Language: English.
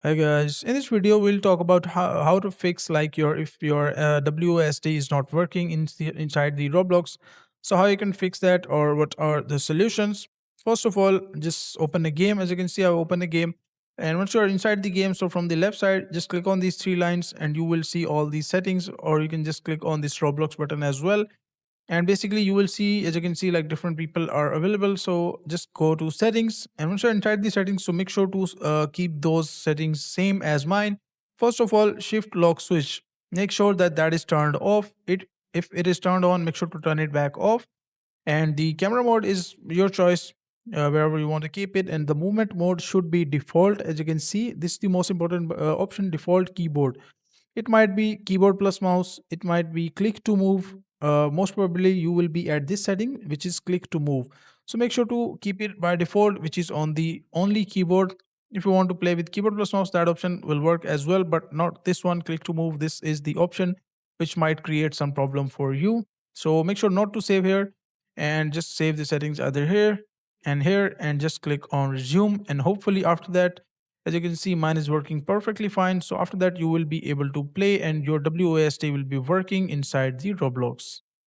Hi guys, in this video we'll talk about how to fix like your if your WASD is not working inside the Roblox. So how you can fix that or what are the solutions? First of all, just open a game. As you can see, I've opened a game. And once you're inside the game, so from the left side, just click on these three lines and you will see all these settings, or you can just click on this Roblox button as well, and basically you will see, as you can see, like different people are available. So just go to settings, and once you're inside the settings, so make sure to keep those settings same as mine. First of all, shift lock switch, make sure that that is turned off. It If it is turned on, make sure to turn it back off. And the camera mode is your choice, wherever you want to keep it, and the movement mode should be default. As you can see, this is the most important option, default keyboard. It might be keyboard plus mouse. It might be click to move. Most probably, you will be at this setting, which is click to move. So make sure to keep it by default, which is on the only keyboard. If you want to play with keyboard plus mouse, that option will work as well, but not this one, click to move. This is the option which might create some problem for you. So make sure not to save here, and just save the settings either here, and just click on resume. And hopefully, after that, as you can see, mine is working perfectly fine. So after that, you will be able to play and your WASD will be working inside the Roblox.